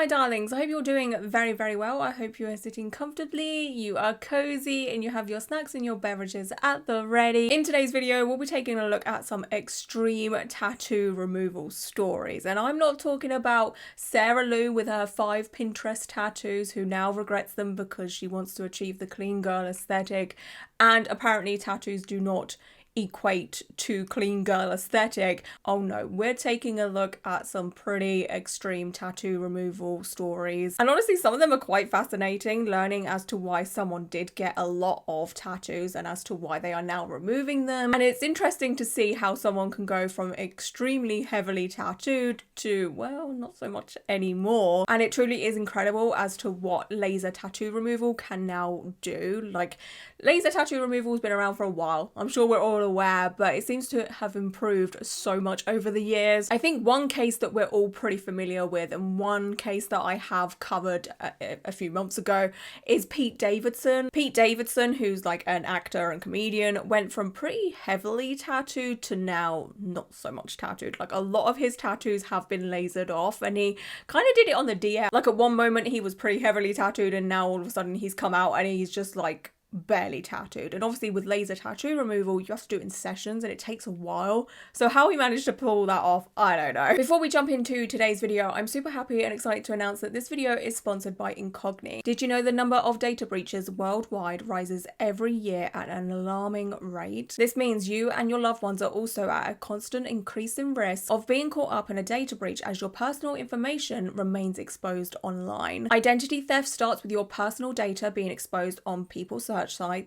my darlings, I hope you're doing very, very well. I hope you are sitting comfortably, you are cozy, and you have your snacks and your beverages at the ready. In today's video, we'll be taking a look at some extreme tattoo removal stories. And I'm not talking about Sarah Lou with her 5 Pinterest tattoos who now regrets them because she wants to achieve the clean girl aesthetic. And apparently tattoos do not equate to clean girl aesthetic. Oh no, we're taking a look at some pretty extreme tattoo removal stories, and honestly some of them are quite fascinating, learning as to why someone did get a lot of tattoos and as to why they are now removing them. And it's interesting to see how someone can go from extremely heavily tattooed to, well, not so much anymore. And it truly is incredible as to what laser tattoo removal can now do. Like, laser tattoo removal has been around for a while, I'm sure we're all aware, but it seems to have improved so much over the years. I think one case that we're all pretty familiar with, and one case that I have covered a few months ago, is Pete Davidson. Pete Davidson, who's like an actor and comedian, went from pretty heavily tattooed to now not so much tattooed. Like, a lot of his tattoos have been lasered off, and he kind of did it on the DL. Like, at one moment he was pretty heavily tattooed, and now all of a sudden he's come out and he's just like barely tattooed. And obviously with laser tattoo removal you have to do it in sessions and it takes a while, so how he managed to pull that off, I don't know. Before we jump into today's video, I'm super happy and excited to announce that this video is sponsored by Incogni. Did you know the number of data breaches worldwide rises every year at an alarming rate? This means you and your loved ones are also at a constant increasing risk of being caught up in a data breach as your personal information remains exposed online. Identity theft starts with your personal data being exposed on people's sites,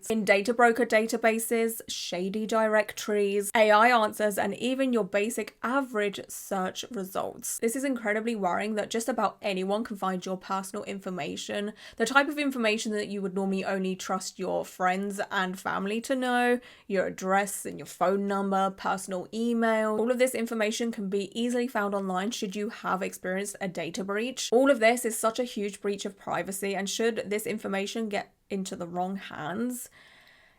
in data broker databases, shady directories, AI answers, and even your basic average search results. This is incredibly worrying that just about anyone can find your personal information, the type of information that you would normally only trust your friends and family to know, your address and your phone number, personal email. All of this information can be easily found online should you have experienced a data breach. All of this is such a huge breach of privacy, and should this information get into the wrong hands,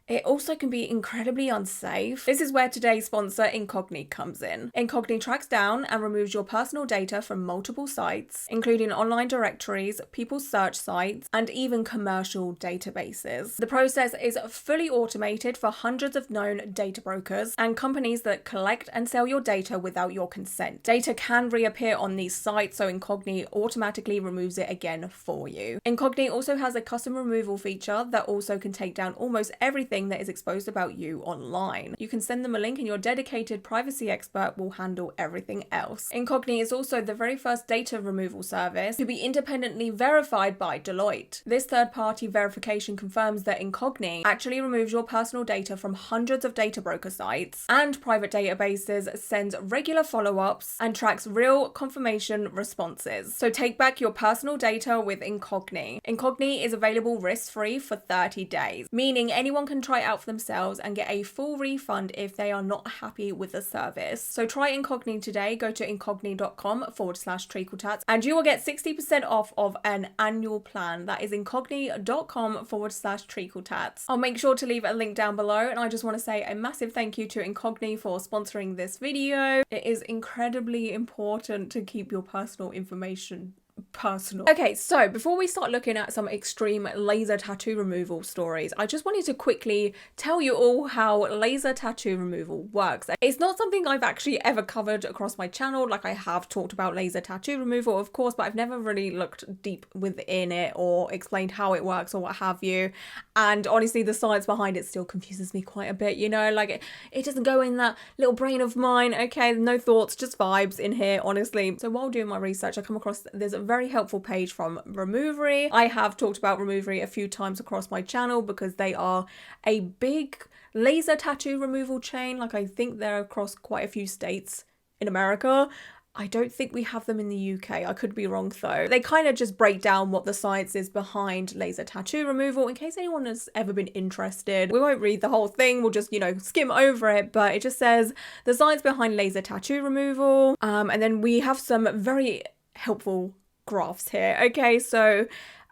it also can be incredibly unsafe. This is where today's sponsor, Incogni, comes in. Incogni tracks down and removes your personal data from multiple sites, including online directories, people's search sites, and even commercial databases. The process is fully automated for hundreds of known data brokers and companies that collect and sell your data without your consent. Data can reappear on these sites, so Incogni automatically removes it again for you. Incogni also has a custom removal feature that also can take down almost everything that is exposed about you online. You can send them a link and your dedicated privacy expert will handle everything else. Incogni is also the very first data removal service to be independently verified by Deloitte. This third-party verification confirms that Incogni actually removes your personal data from hundreds of data broker sites and private databases, sends regular follow-ups, and tracks real confirmation responses. So take back your personal data with Incogni. Incogni is available risk-free for 30 days, meaning anyone can try it out for themselves and get a full refund if they are not happy with the service. So try Incogni today. Go to incogni.com/treacletatts and you will get 60% off of an annual plan. That is incogni.com/treacletatts. I'll make sure to leave a link down below, and I just want to say a massive thank you to Incogni for sponsoring this video. It is incredibly important to keep your personal information personal. Okay, so before we start looking at some extreme laser tattoo removal stories, I just wanted to quickly tell you all how laser tattoo removal works. It's not something I've actually ever covered across my channel. Like, I have talked about laser tattoo removal, of course, but I've never really looked deep within it or explained how it works or what have you. And honestly, the science behind it still confuses me quite a bit, you know, like it doesn't go in that little brain of mine. Okay, no thoughts, just vibes in here, honestly. So while doing my research, I come across there's a very helpful page from Removery. I have talked about Removery a few times across my channel because they are a big laser tattoo removal chain. Like, I think they're across quite a few states in America. I don't think we have them in the UK. I could be wrong though. They kind of just break down what the science is behind laser tattoo removal in case anyone has ever been interested. We won't read the whole thing. We'll just, you know, skim over it, but it just says the science behind laser tattoo removal. And then we have some very helpful graphs here. Okay, so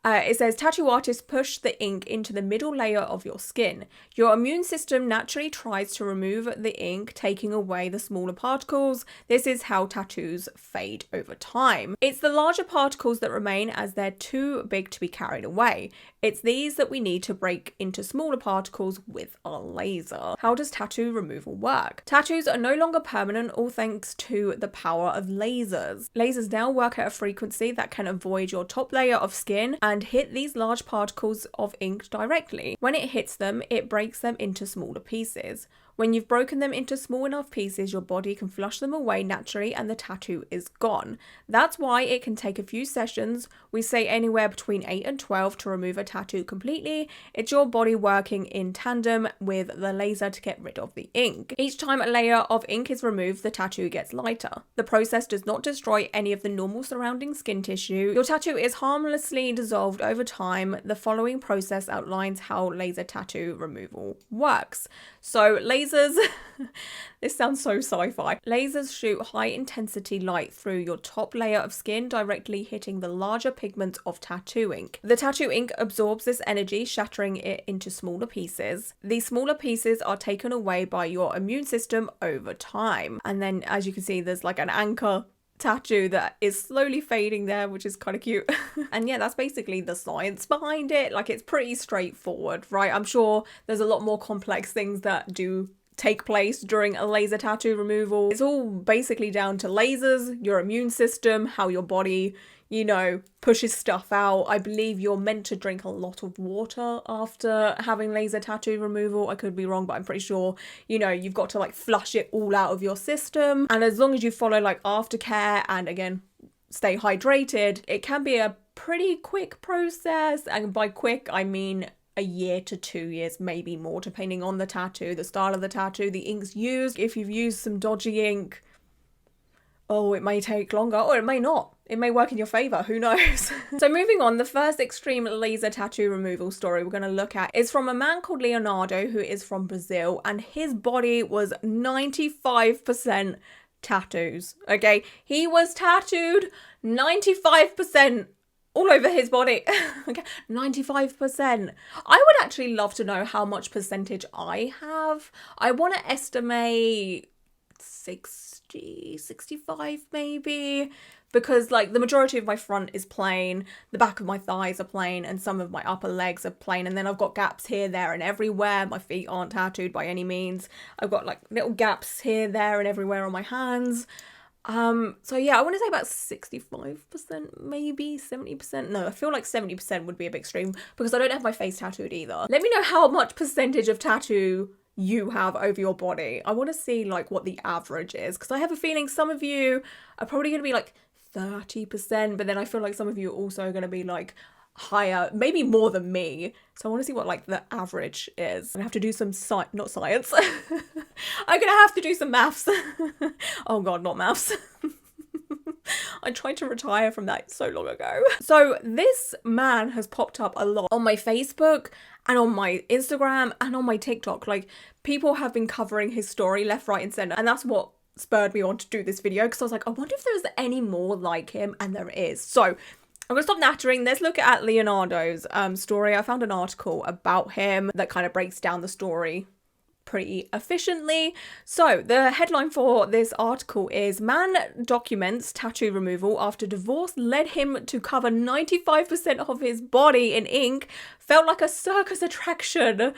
It says, tattoo artists push the ink into the middle layer of your skin. Your immune system naturally tries to remove the ink, taking away the smaller particles. This is how tattoos fade over time. It's the larger particles that remain as they're too big to be carried away. It's these that we need to break into smaller particles with our laser. How does tattoo removal work? Tattoos are no longer permanent, all thanks to the power of lasers. Lasers now work at a frequency that can avoid your top layer of skin and hit these large particles of ink directly. When it hits them, it breaks them into smaller pieces. When you've broken them into small enough pieces, your body can flush them away naturally and the tattoo is gone. That's why it can take a few sessions. We say anywhere between 8 and 12 to remove a tattoo completely. It's your body working in tandem with the laser to get rid of the ink. Each time a layer of ink is removed, the tattoo gets lighter. The process does not destroy any of the normal surrounding skin tissue. Your tattoo is harmlessly dissolved over time. The following process outlines how laser tattoo removal works. So lasers, this sounds so sci-fi. Lasers shoot high intensity light through your top layer of skin, directly hitting the larger pigment of tattoo ink. The tattoo ink absorbs this energy, shattering it into smaller pieces. These smaller pieces are taken away by your immune system over time. And then, as you can see, there's like an anchor tattoo that is slowly fading there, which is kind of cute. And yeah, that's basically the science behind it. Like, it's pretty straightforward, right? I'm sure there's a lot more complex things that do take place during a laser tattoo removal. It's all basically down to lasers, your immune system, how your body, you know, pushes stuff out. I believe you're meant to drink a lot of water after having laser tattoo removal. I could be wrong, but I'm pretty sure, you know, you've got to like flush it all out of your system. And as long as you follow like aftercare and again, stay hydrated, it can be a pretty quick process. And by quick, I mean a year to 2 years, maybe more, depending on the tattoo, the style of the tattoo, the inks used. If you've used some dodgy ink, oh, it may take longer, or it may not. It may work in your favour, who knows? So moving on, the first extreme laser tattoo removal story we're going to look at is from a man called Leonardo, who is from Brazil, and his body was 95% tattoos, okay? He was tattooed 95% all over his body. Okay, 95%. I would actually love to know how much percentage I have. I want to estimate 60, 65 maybe, because like the majority of my front is plain, the back of my thighs are plain, and some of my upper legs are plain, and then I've got gaps here, there, and everywhere. My feet aren't tattooed by any means. I've got like little gaps here, there, and everywhere on my hands. So yeah, I want to say about 65%, maybe 70%. No, I feel like 70% would be a bit extreme because I don't have my face tattooed either. Let me know how much percentage of tattoo you have over your body. I want to see like what the average is, because I have a feeling some of you are probably going to be like 30%, but then I feel like some of you are also going to be like higher, maybe more than me. So I want to see what like the average is. I'm gonna have to do some not science. I'm gonna have to do some maths. Oh god, not maths. I tried to retire from that so long ago. So this man has popped up a lot on my Facebook and on my Instagram and on my TikTok. Like, people have been covering his story left, right and centre, and that's what spurred me on to do this video, because I was like, I wonder if there's any more like him, and there is. So I'm gonna stop nattering. Let's look at Leonardo's story. I found an article about him that kind of breaks down the story pretty efficiently. So the headline for this article is "Man documents tattoo removal after divorce led him to cover 95% of his body in ink. Felt like a circus attraction."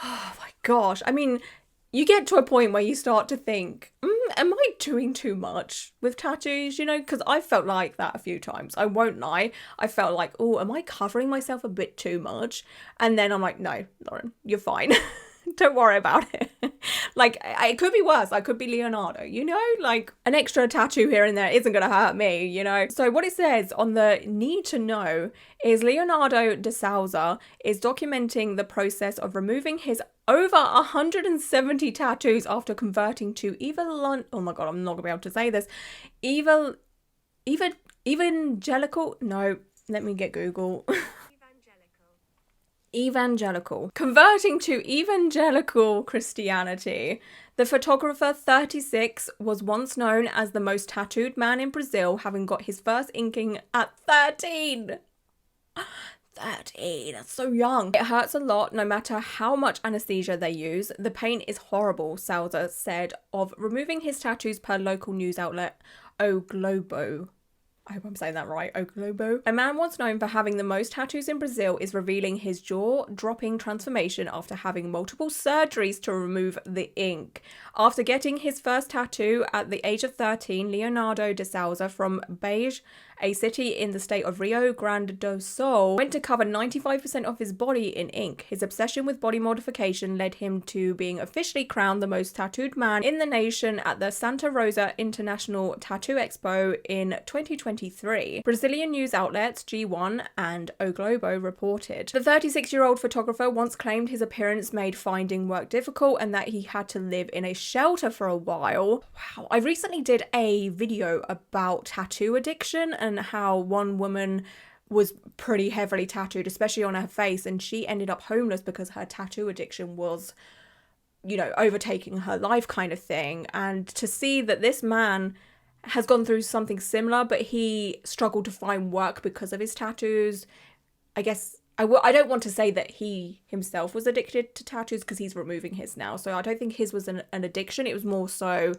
Oh my gosh. I mean, you get to a point where you start to think, am I doing too much with tattoos, you know? Because I felt like that a few times. I won't lie. I felt like, oh, am I covering myself a bit too much? And then I'm like, no, Lauren, you're fine. Don't worry about it. Like, it could be worse. I could be Leonardo, you know? Like, an extra tattoo here and there isn't going to hurt me, you know? So what it says on the need to know is Leonardo de Souza is documenting the process of removing his over 170 tattoos after converting to oh my god, I'm not going to be able to say this. Evangelical? No, let me get Google. Evangelical. Converting to evangelical Christianity. The photographer, 36, was once known as the most tattooed man in Brazil, having got his first inking at 13. 13, that's so young. It hurts a lot no matter how much anesthesia they use. The pain is horrible, Sousa said of removing his tattoos per local news outlet O Globo. I hope I'm saying that right, O Globo. A man once known for having the most tattoos in Brazil is revealing his jaw-dropping transformation after having multiple surgeries to remove the ink. After getting his first tattoo at the age of 13, Leonardo de Souza from Beige, a city in the state of Rio Grande do Sul, went to cover 95% of his body in ink. His obsession with body modification led him to being officially crowned the most tattooed man in the nation at the Santa Rosa International Tattoo Expo in 2023. Brazilian news outlets G1 and O Globo reported. The 36-year-old photographer once claimed his appearance made finding work difficult and that he had to live in a shelter for a while. Wow, I recently did a video about tattoo addiction and how one woman was pretty heavily tattooed, especially on her face, and she ended up homeless because her tattoo addiction was, you know, overtaking her life kind of thing. And to see that this man has gone through something similar, but he struggled to find work because of his tattoos. I guess I don't want to say that he himself was addicted to tattoos because he's removing his now. So I don't think his was an addiction. It was more so,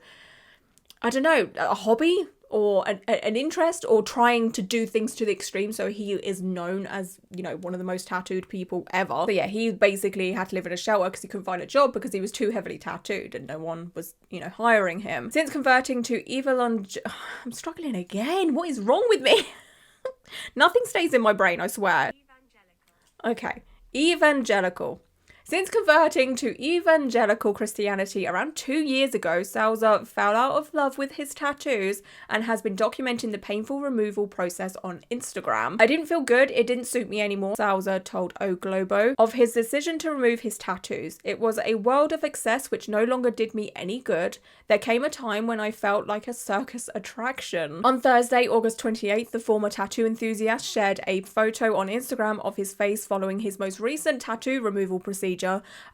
I don't know, a hobby or an interest, or trying to do things to the extreme. So he is known as, you know, one of the most tattooed people ever. But yeah, he basically had to live in a shelter because he couldn't find a job because he was too heavily tattooed and no one was, you know, hiring him. Since converting to I'm struggling again. What is wrong with me? Nothing stays in my brain, I swear. Okay. Evangelical. Since converting to evangelical Christianity around 2 years ago, Sousa fell out of love with his tattoos and has been documenting the painful removal process on Instagram. I didn't feel good, it didn't suit me anymore, Sousa told O Globo of his decision to remove his tattoos. It was a world of excess which no longer did me any good. There came a time when I felt like a circus attraction. On Thursday, August 28th, the former tattoo enthusiast shared a photo on Instagram of his face following his most recent tattoo removal procedure,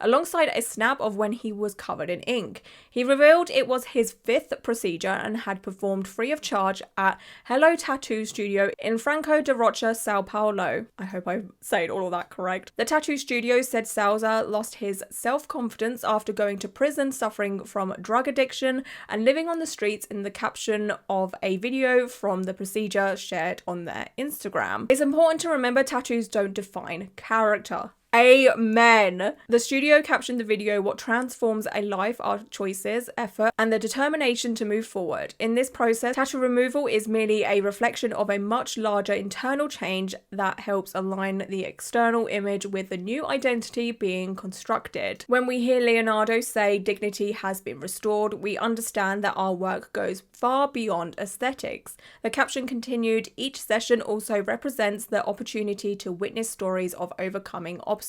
alongside a snap of when he was covered in ink. He revealed it was his 5th procedure and had performed free of charge at Hello Tattoo Studio in Franco de Rocha, Sao Paulo. I hope I'm saying all of that correct. The tattoo studio said Sousa lost his self-confidence after going to prison, suffering from drug addiction and living on the streets, in the caption of a video from the procedure shared on their Instagram. It's important to remember tattoos don't define character. Amen. The studio captioned the video, "What transforms a life are choices, effort, and the determination to move forward. In this process, tattoo removal is merely a reflection of a much larger internal change that helps align the external image with the new identity being constructed." When we hear Leonardo say dignity has been restored, we understand that our work goes far beyond aesthetics. The caption continued, "Each session also represents the opportunity to witness stories of overcoming obstacles."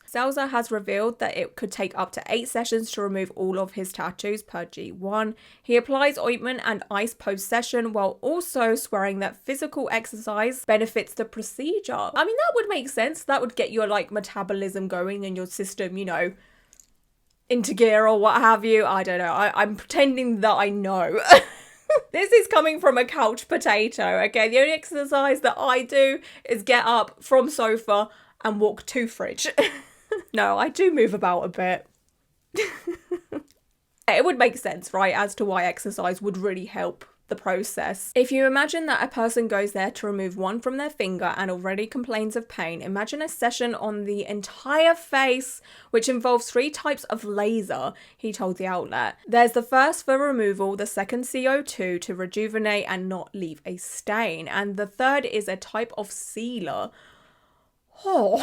Sousa has revealed that it could take up to 8 sessions to remove all of his tattoos per G1. He applies ointment and ice post-session, while also swearing that physical exercise benefits the procedure. I mean, that would make sense. That would get your like metabolism going and your system, you know, into gear or what have you. I don't know. I'm pretending that I know. This is coming from a couch potato, okay? The only exercise that I do is get up from sofa and walk to fridge. No, I do move about a bit. It would make sense, right, as to why exercise would really help the process. If you imagine that a person goes there to remove one from their finger and already complains of pain, imagine a session on the entire face, which involves 3 types of laser, he told the outlet. There's the first for removal, the second CO2 to rejuvenate and not leave a stain, and the third is a type of sealer. Oh.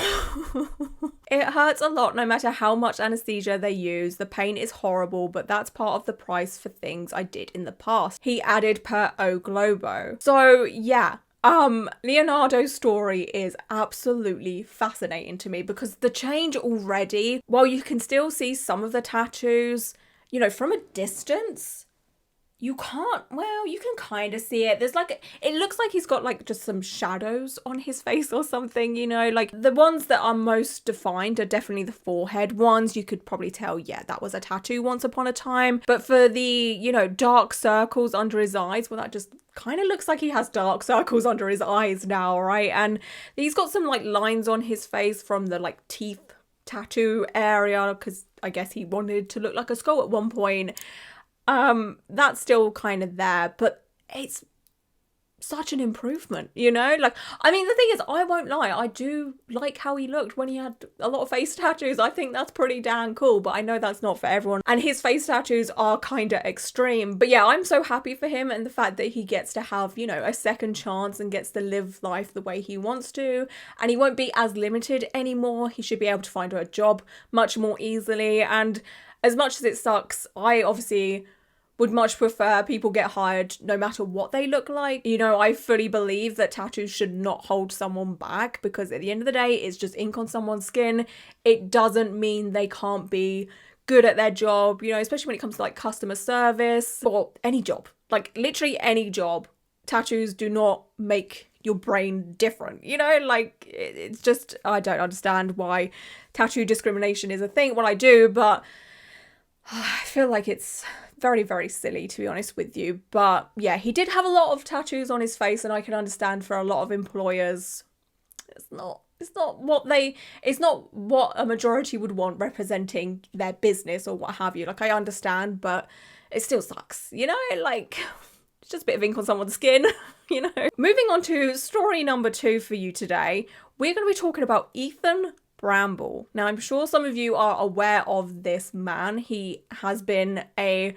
It hurts a lot no matter how much anesthesia they use. The pain is horrible, but that's part of the price for things I did in the past, he added per O Globo. So yeah, Leonardo's story is absolutely fascinating to me because the change already, while you can still see some of the tattoos, you know, from a distance, you can't, well, you can kind of see it. There's like, it looks like he's got like just some shadows on his face or something, you know, like the ones that are most defined are definitely the forehead ones. You could probably tell, yeah, that was a tattoo once upon a time. But for the, you know, dark circles under his eyes, well, that just kind of looks like he has dark circles under his eyes now, right? And he's got some like lines on his face from the like teeth tattoo area, because I guess he wanted to look like a skull at one point. That's still kind of there, but it's such an improvement, you know? Like, I mean, the thing is, I won't lie, I do like how he looked when he had a lot of face tattoos. I think that's pretty damn cool, but I know that's not for everyone, and his face tattoos are kind of extreme. But yeah, I'm so happy for him, and the fact that he gets to have, you know, a second chance and gets to live life the way he wants to, and he won't be as limited anymore. He should be able to find a job much more easily, and as much as it sucks, I obviously would much prefer people get hired no matter what they look like. You know, I fully believe that tattoos should not hold someone back, because at the end of the day, it's just ink on someone's skin. It doesn't mean they can't be good at their job, you know, especially when it comes to like customer service or any job, like literally any job. Tattoos do not make your brain different, you know, like it's just, I don't understand why tattoo discrimination is a thing. Well, I do, but I feel like it's very, very silly, to be honest with you. But yeah, he did have a lot of tattoos on his face, and I can understand for a lot of employers, it's not what a majority would want representing their business or what have you. Like, I understand, but it still sucks, you know, like it's just a bit of ink on someone's skin, you know. Moving on to story number 2 for you today, we're going to be talking about Ethan Bramble. Now, I'm sure some of you are aware of this man. He has been an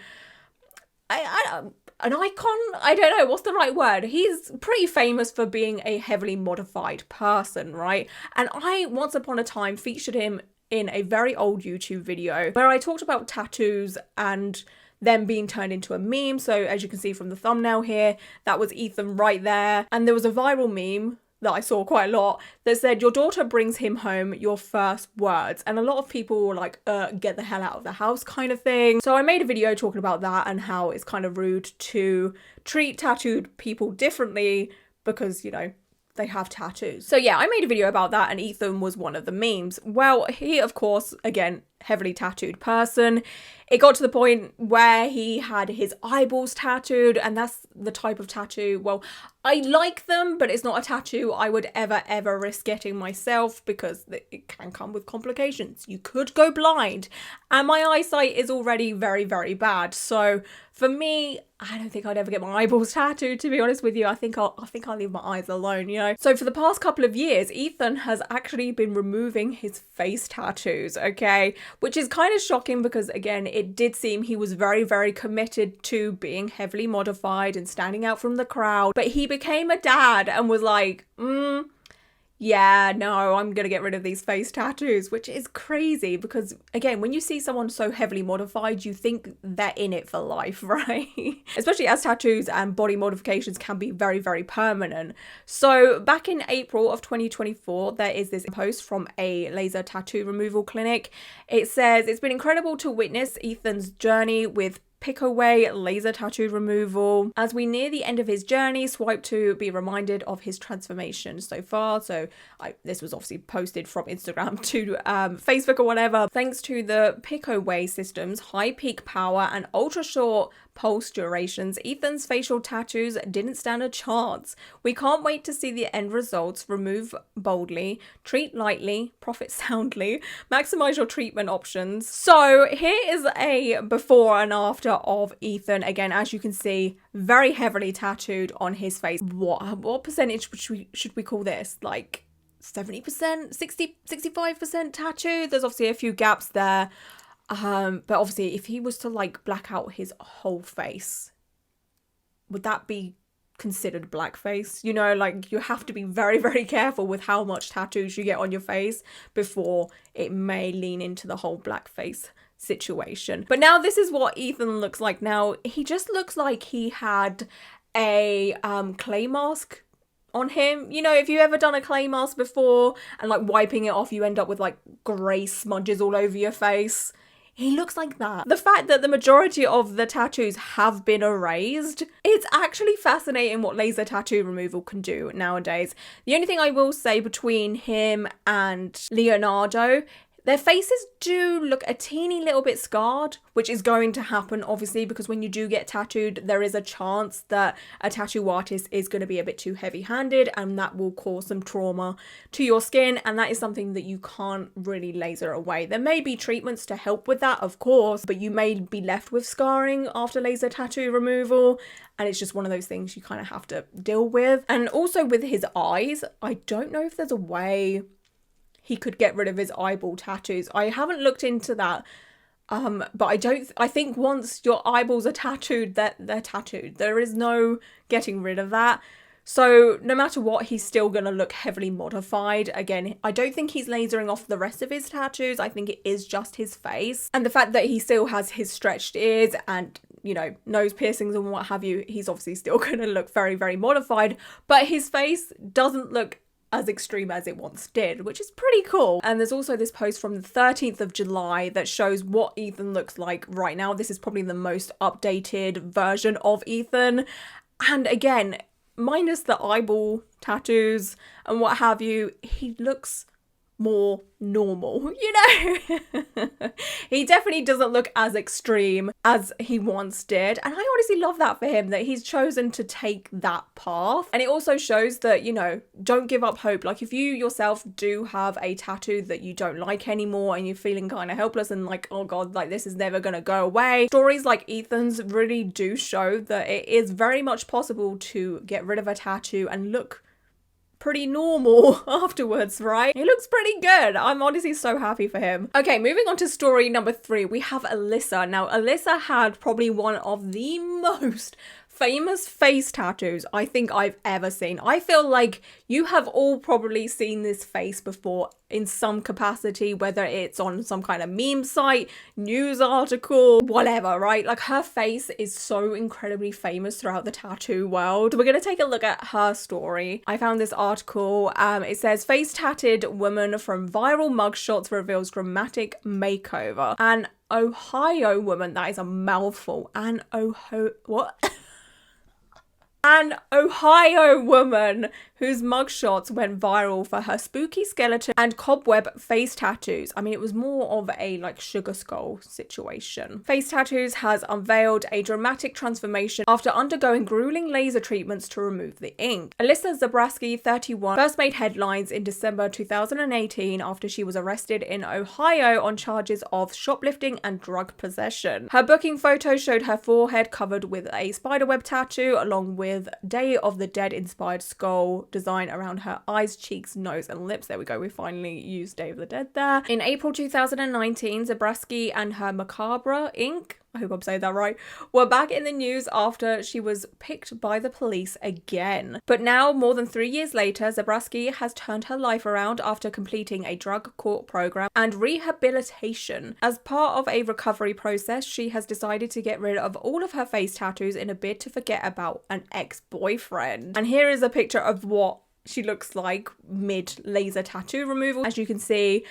icon. I don't know what's the right word. He's pretty famous for being a heavily modified person, right? And I once upon a time featured him in a very old YouTube video where I talked about tattoos and them being turned into a meme. So as you can see from the thumbnail here, that was Ethan right there. And there was a viral meme that I saw quite a lot that said, "Your daughter brings him home, your first words." And a lot of people were like, get the hell out of the house kind of thing. So I made a video talking about that and how it's kind of rude to treat tattooed people differently because, you know, they have tattoos. So yeah, I made a video about that, and Ethan was one of the memes. Well, he, of course, again, heavily tattooed person. It got to the point where he had his eyeballs tattooed, and that's the type of tattoo, well, I like them, but it's not a tattoo I would ever risk getting myself, because it can come with complications. You could go blind, and my eyesight is already very, very bad. So for me, I don't think I'd ever get my eyeballs tattooed, to be honest with you. I think I'll leave my eyes alone, you know. So for the past couple of years, Ethan has actually been removing his face tattoos, okay? Which is kind of shocking because, again, it did seem he was very, very committed to being heavily modified and standing out from the crowd. But he became a dad and was like, yeah, no, I'm gonna get rid of these face tattoos, which is crazy because, again, when you see someone so heavily modified, you think they're in it for life, right? Especially as tattoos and body modifications can be very, very permanent. So back in April of 2024, there is this post from a laser tattoo removal clinic. It says, "It's been incredible to witness Ethan's journey with pick away laser tattoo removal. As we near the end of his journey, swipe to be reminded of his transformation so far." So this was obviously posted from Instagram to Facebook or whatever. "Thanks to the pick away system's high peak power and ultra short pulse durations, Ethan's facial tattoos didn't stand a chance. We can't wait to see the end results. Remove boldly, treat lightly, profit soundly, maximize your treatment options." So here is a before and after of Ethan. Again, as you can see, very heavily tattooed on his face. What percentage should we call this? Like 70%, 65% tattoo? There's obviously a few gaps there. But obviously, if he was to like black out his whole face, would that be considered blackface? You know, like you have to be very, very careful with how much tattoos you get on your face before it may lean into the whole blackface situation. But now this is what Ethan looks like now. He just looks like he had a clay mask on him. You know, if you ever done a clay mask before and like wiping it off, you end up with like grey smudges all over your face. He looks like that. The fact that the majority of the tattoos have been erased, it's actually fascinating what laser tattoo removal can do nowadays. The only thing I will say between him and Leonardo, Their faces do look a teeny little bit scarred, which is going to happen obviously, because when you do get tattooed, there is a chance that a tattoo artist is going to be a bit too heavy-handed, and that will cause some trauma to your skin, and that is something that you can't really laser away. There may be treatments to help with that, of course, but you may be left with scarring after laser tattoo removal, and it's just one of those things you kind of have to deal with. And also with his eyes, I don't know if there's a way he could get rid of his eyeball tattoos. I haven't looked into that, but I think once your eyeballs are tattooed, they're tattooed. There is no getting rid of that. So no matter what, he's still going to look heavily modified. Again, I don't think he's lasering off the rest of his tattoos. I think it is just his face. And the fact that he still has his stretched ears and, you know, nose piercings and what have you, he's obviously still going to look very, very modified. But his face doesn't look as extreme as it once did, which is pretty cool. And there's also this post from the 13th of July that shows what Ethan looks like right now. This is probably the most updated version of Ethan. And again, minus the eyeball tattoos and what have you, he looks more normal, you know? He definitely doesn't look as extreme as he once did, and I honestly love that for him, that he's chosen to take that path. And it also shows that, you know, don't give up hope. Like, if you yourself do have a tattoo that you don't like anymore and you're feeling kind of helpless and like, oh god, like this is never gonna go away, stories like Ethan's really do show that it is very much possible to get rid of a tattoo and look pretty normal afterwards, right? He looks pretty good. I'm honestly so happy for him. Okay, moving on to story number 3, we have Alyssa. Now, Alyssa had probably one of the most famous face tattoos I think I've ever seen. I feel like you have all probably seen this face before in some capacity, whether it's on some kind of meme site, news article, whatever, right? Like, her face is so incredibly famous throughout the tattoo world. So we're gonna take a look at her story. I found this article. It says, face tatted woman from viral mugshots reveals dramatic makeover. An Ohio woman, that is a mouthful. An Ohio woman whose mugshots went viral for her spooky skeleton and cobweb face tattoos. I mean, it was more of a like sugar skull situation. Face Tattoos has unveiled a dramatic transformation after undergoing grueling laser treatments to remove the ink. Alyssa Zabrowski, 31, first made headlines in December 2018 after she was arrested in Ohio on charges of shoplifting and drug possession. Her booking photo showed her forehead covered with a spiderweb tattoo along with Day of the Dead inspired skull design around her eyes, cheeks, nose and lips. There we go, we finally used Day of the Dead there. In April 2019, Zabrowski and her Macabre Inc., I hope I'm saying that right, were back in the news after she was picked by the police again. But now, more than 3 years later, Zabrowski has turned her life around after completing a drug court program and rehabilitation. As part of a recovery process, she has decided to get rid of all of her face tattoos in a bid to forget about an ex-boyfriend. And here is a picture of what she looks like mid laser tattoo removal. As you can see,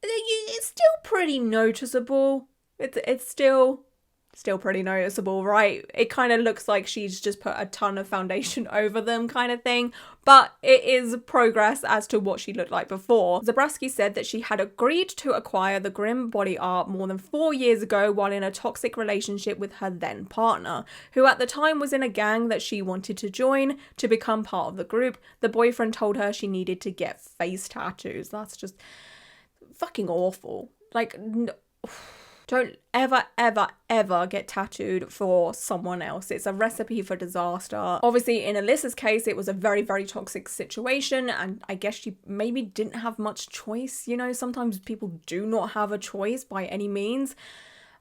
it's still pretty noticeable. It's still pretty noticeable, right? It kind of looks like she's just put a ton of foundation over them kind of thing, but it is progress as to what she looked like before. Zabrowski said that she had agreed to acquire the grim body art more than 4 years ago while in a toxic relationship with her then partner, who at the time was in a gang that she wanted to join to become part of the group. The boyfriend told her she needed to get face tattoos. That's just fucking awful. Like, don't ever, ever, ever get tattooed for someone else. It's a recipe for disaster. Obviously, in Alyssa's case, it was a very, very toxic situation, and I guess she maybe didn't have much choice. You know, sometimes people do not have a choice by any means,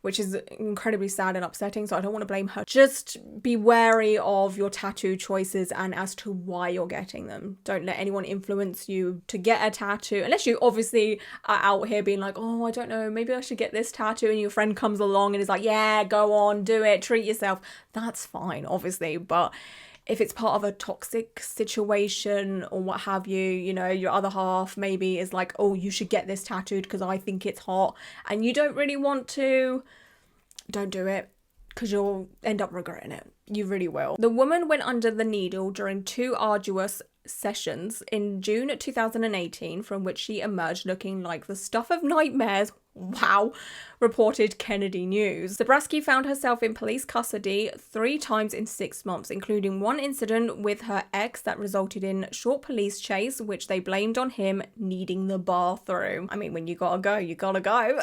which is incredibly sad and upsetting, so I don't want to blame her. Just be wary of your tattoo choices and as to why you're getting them. Don't let anyone influence you to get a tattoo, unless you obviously are out here being like, oh, I don't know, maybe I should get this tattoo, and your friend comes along and is like, yeah, go on, do it, treat yourself. That's fine, obviously, but if it's part of a toxic situation or what have you, you know, your other half maybe is like, oh, you should get this tattooed because I think it's hot, and you don't really want to, don't do it. because you'll end up regretting it. You really will. The woman went under the needle during 2 arduous sessions in June 2018, from which she emerged looking like the stuff of nightmares. Wow, reported Kennedy News. Zabrowski found herself in police custody 3 times in 6 months, including one incident with her ex that resulted in short police chase, which they blamed on him needing the bathroom. I mean, when you gotta go, you gotta go.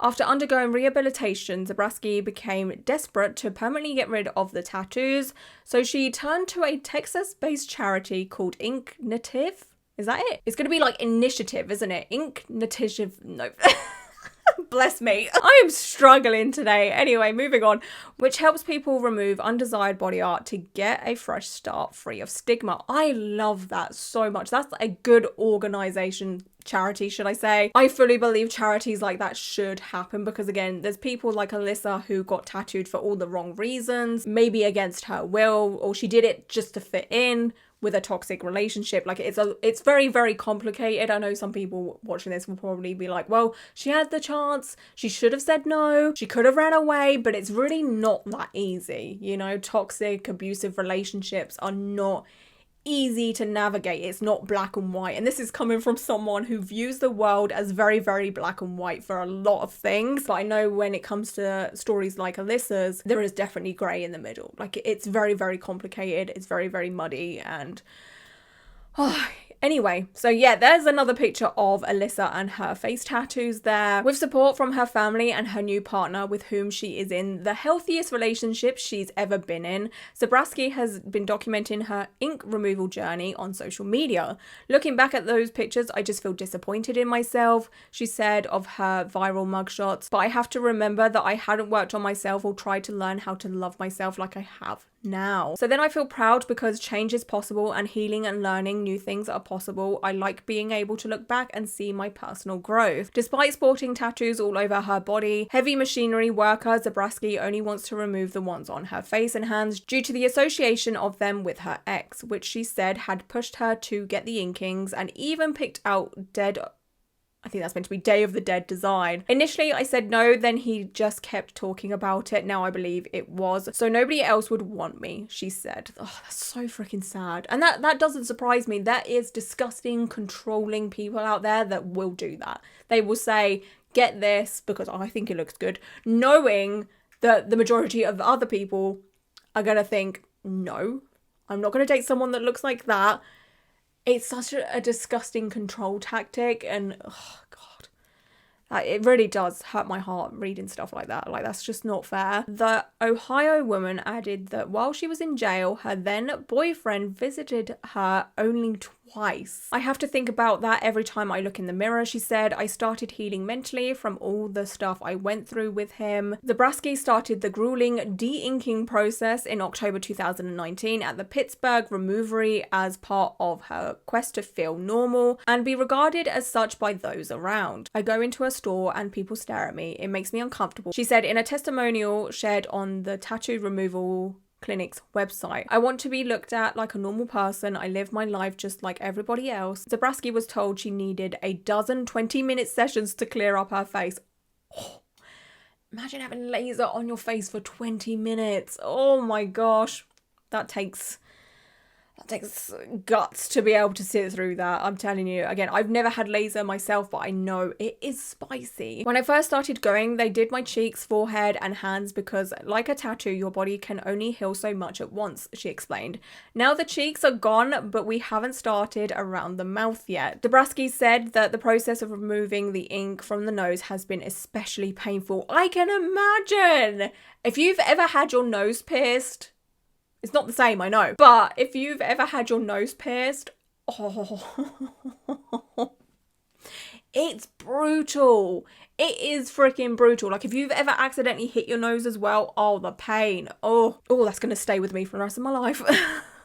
After undergoing rehabilitation, Zabrowski became desperate to permanently get rid of the tattoos, so she turned to a Texas-based charity called Initiative. Is that it? It's going to be like initiative, isn't it? Initiative. No. Bless me. I am struggling today. Anyway, moving on. Which helps people remove undesired body art to get a fresh start free of stigma. I love that so much. That's a good organization, charity, should I say. I fully believe charities like that should happen because, again, there's people like Alyssa who got tattooed for all the wrong reasons, maybe against her will, or she did it just to fit in with a toxic relationship. Like, it's very, very complicated. I know some people watching this will probably be like, well, she had the chance, she should have said no, she could have ran away, but it's really not that easy. You know, toxic, abusive relationships are not easy to navigate. It's not black and white, and this is coming from someone who views the world as very, very black and white for a lot of things. But I know when it comes to stories like Alyssa's, there is definitely grey in the middle. Like, it's very, very complicated, it's very, very muddy, and anyway, so yeah, there's another picture of Alyssa and her face tattoos there, with support from her family and her new partner, with whom she is in the healthiest relationship she's ever been in. Zabrowski has been documenting her ink removal journey on social media. Looking back at those pictures, I just feel disappointed in myself, she said of her viral mugshots, but I have to remember that I hadn't worked on myself or tried to learn how to love myself like I have now. So then I feel proud because change is possible and healing and learning new things are possible. I like being able to look back and see my personal growth. Despite sporting tattoos all over her body, heavy machinery worker Zabrowski only wants to remove the ones on her face and hands due to the association of them with her ex, which she said had pushed her to get the inkings and even picked out I think that's meant to be Day of the Dead design. Initially, I said no, then he just kept talking about it. Now I believe it was. So nobody else would want me, she said. Oh, that's so freaking sad. And that doesn't surprise me. There is disgusting, controlling people out there that will do that. They will say, get this because I think it looks good, knowing that the majority of other people are going to think, no, I'm not going to date someone that looks like that. It's such a disgusting control tactic, and oh god, it really does hurt my heart reading stuff like that. Like, that's just not fair. The Ohio woman added that while she was in jail, her then boyfriend visited her only twice. I have to think about that every time I look in the mirror, she said. I started healing mentally from all the stuff I went through with him. Zabrowski started the grueling de-inking process in October 2019 at the Pittsburgh Removery as part of her quest to feel normal and be regarded as such by those around. I go into a store and people stare at me. It makes me uncomfortable, she said in a testimonial shared on the tattoo removal clinic's website. I want to be looked at like a normal person. I live my life just like everybody else. Zabrowski was told she needed a dozen 20-minute sessions to clear up her face. Oh, imagine having laser on your face for 20 minutes. Oh my gosh. That takes guts to be able to sit through that. I'm telling you. Again, I've never had laser myself, but I know it is spicy. When I first started going, they did my cheeks, forehead and hands because like a tattoo, your body can only heal so much at once, she explained. Now the cheeks are gone, but we haven't started around the mouth yet. Zabrowski said that the process of removing the ink from the nose has been especially painful. I can imagine. If you've ever had your nose pierced, it's not the same, I know. But if you've ever had your nose pierced, oh, it's brutal. It is freaking brutal. Like, if you've ever accidentally hit your nose as well, oh, the pain. Oh, that's going to stay with me for the rest of my life.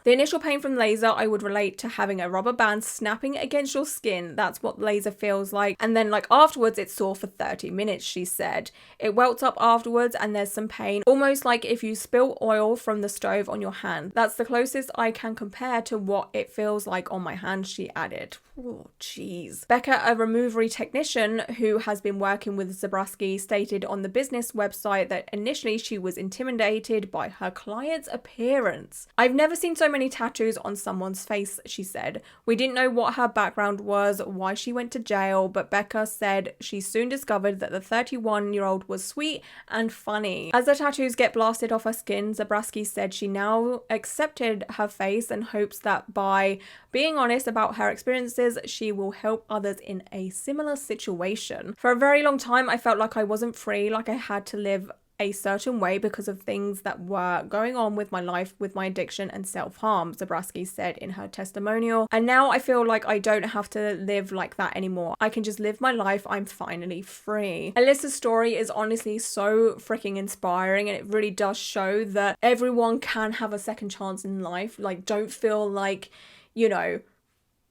The initial pain from laser I would relate to having a rubber band snapping against your skin. That's what laser feels like. And then like afterwards it's sore for 30 minutes, she said. It welts up afterwards and there's some pain, almost like if you spill oil from the stove on your hand. That's the closest I can compare to what it feels like on my hand, she added. Oh, jeez. Becca, a removery technician who has been working with Zabrowski, stated on the business website that initially she was intimidated by her client's appearance. I've never seen so many tattoos on someone's face, she said. We didn't know what her background was, why she went to jail, but Becca said she soon discovered that the 31-year-old was sweet and funny. As the tattoos get blasted off her skin, Zabrowski said she now accepted her face and hopes that by being honest about her experiences, she will help others in a similar situation. For a very long time, I felt like I wasn't free, like I had to live a certain way because of things that were going on with my life, with my addiction and self-harm, Zabrowski said in her testimonial. And now I feel like I don't have to live like that anymore. I can just live my life. I'm finally free. Alyssa's story is honestly so freaking inspiring, and it really does show that everyone can have a second chance in life. Like, don't feel like, you know,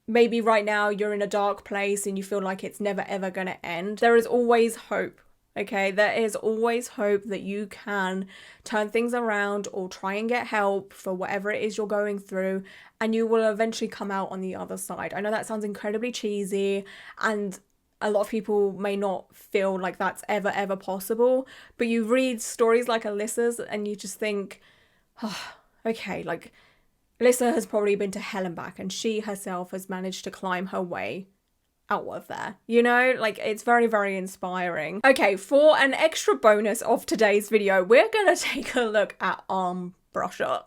maybe right now you're in a dark place and you feel like it's never ever gonna end. There is always hope. Okay, there is always hope that you can turn things around or try and get help for whatever it is you're going through, and you will eventually come out on the other side. I know that sounds incredibly cheesy, and a lot of people may not feel like that's ever possible, but you read stories like Alyssa's and you just think, oh, okay, like Alyssa has probably been to hell and back, and she herself has managed to climb her way out of there, you know, like it's very inspiring. Okay, for an extra bonus of today's video, we're gonna take a look at arm.brusher.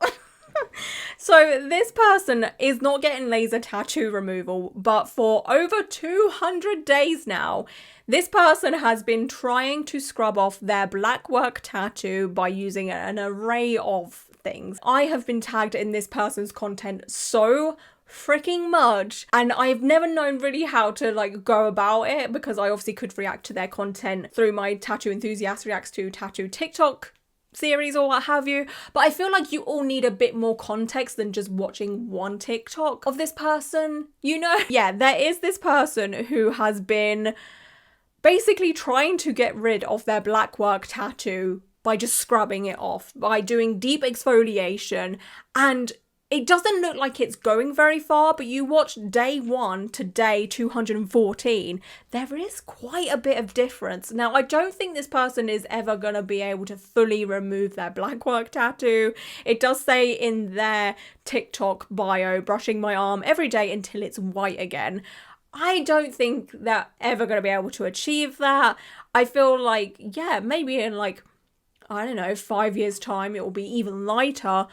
So this person is not getting laser tattoo removal, but for over 200 days now, this person has been trying to scrub off their black work tattoo by using an array of things. I have been tagged in this person's content so freaking much, and I've never known really how to like go about it, because I obviously could react to their content through my Tattoo Enthusiast Reacts to Tattoo TikTok series or what have you, but I feel like you all need a bit more context than just watching one TikTok of this person, you know? Yeah, there is this person who has been basically trying to get rid of their black work tattoo by just scrubbing it off, by doing deep exfoliation, and it doesn't look like it's going very far, but you watch day 1 to day 214, there is quite a bit of difference. Now, I don't think this person is ever going to be able to fully remove their black work tattoo. It does say in their TikTok bio, brushing my arm every day until it's white again. I don't think they're ever going to be able to achieve that. I feel like, yeah, maybe in like, I don't know, 5 years' time, it will be even lighter.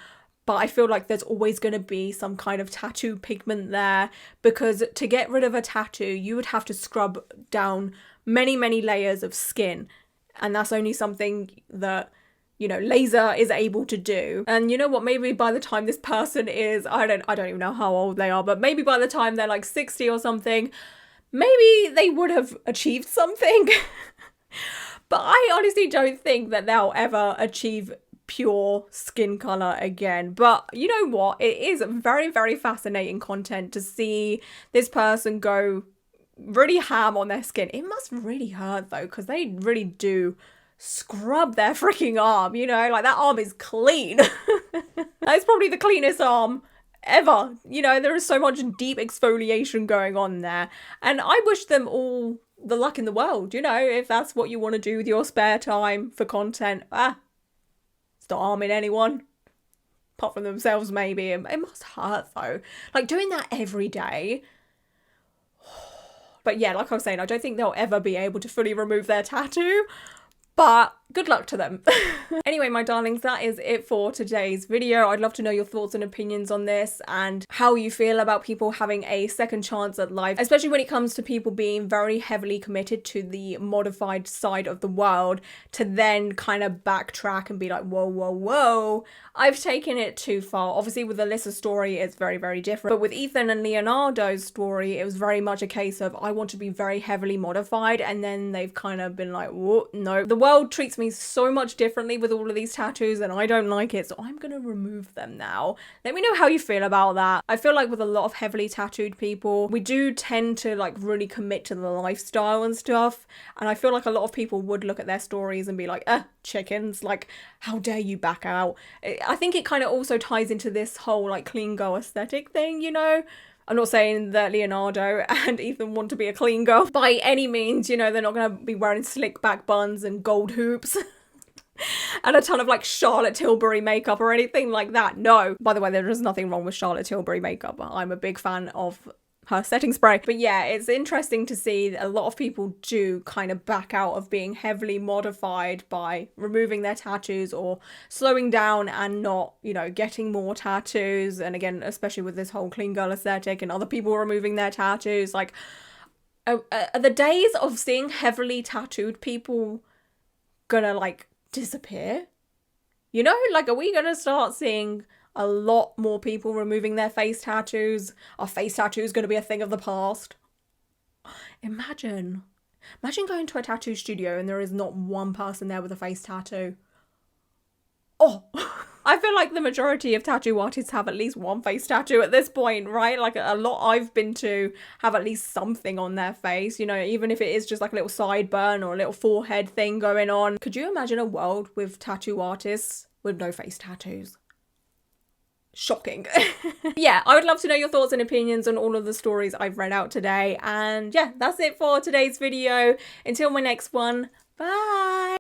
But I feel like there's always going to be some kind of tattoo pigment there, because to get rid of a tattoo, you would have to scrub down many layers of skin. And that's only something that, you know, laser is able to do. And you know what, maybe by the time this person is, I don't even know how old they are, but maybe by the time they're like 60 or something, maybe they would have achieved something. But I honestly don't think that they'll ever achieve pure skin color again. But you know what, it is very fascinating content to see this person go really ham on their skin. It must really hurt though, because they really do scrub their freaking arm, you know, like that arm is clean. That's probably the cleanest arm ever, you know. There is so much deep exfoliation going on there, and I wish them all the luck in the world, you know, if that's what you want to do with your spare time for content. It's not harming anyone, apart from themselves maybe. It must hurt though, like doing that every day. But yeah, like I was saying, I don't think they'll ever be able to fully remove their tattoo, but good luck to them. Anyway, my darlings, that is it for today's video. I'd love to know your thoughts and opinions on this, and how you feel about people having a second chance at life, especially when it comes to people being very heavily committed to the modified side of the world, to then kind of backtrack and be like, whoa, I've taken it too far. Obviously with Alyssa's story, it's very different, but with Ethan and Leonardo's story, it was very much a case of, I want to be very heavily modified, and then they've kind of been like, whoa, no. The world treats treats me so much differently with all of these tattoos and I don't like it, so I'm gonna remove them now. Let me know how you feel about that. I feel like with a lot of heavily tattooed people, we do tend to like really commit to the lifestyle and stuff, and I feel like a lot of people would look at their stories and be like, chickens, like how dare you back out. I think it kind of also ties into this whole like clean girl aesthetic thing, you know? I'm not saying that Leonardo and Ethan want to be a clean girl by any means, you know, they're not going to be wearing slick back buns and gold hoops and a ton of like Charlotte Tilbury makeup or anything like that. No. By the way, there is nothing wrong with Charlotte Tilbury makeup. I'm a big fan of her setting spray. But yeah, it's interesting to see that a lot of people do kind of back out of being heavily modified by removing their tattoos or slowing down and not, you know, getting more tattoos. And again, especially with this whole clean girl aesthetic and other people removing their tattoos, like, are the days of seeing heavily tattooed people gonna like disappear? You know, like, are we gonna start seeing a lot more people removing their face tattoos? Are face tattoos going to be a thing of the past? Imagine going to a tattoo studio and there is not one person there with a face tattoo. Oh, I feel like the majority of tattoo artists have at least one face tattoo at this point, right? Like a lot I've been to have at least something on their face, you know, even if it is just like a little sideburn or a little forehead thing going on. Could you imagine a world with tattoo artists with no face tattoos? Shocking. Yeah, I would love to know your thoughts and opinions on all of the stories I've read out today. And yeah, that's it for today's video. Until my next one, bye!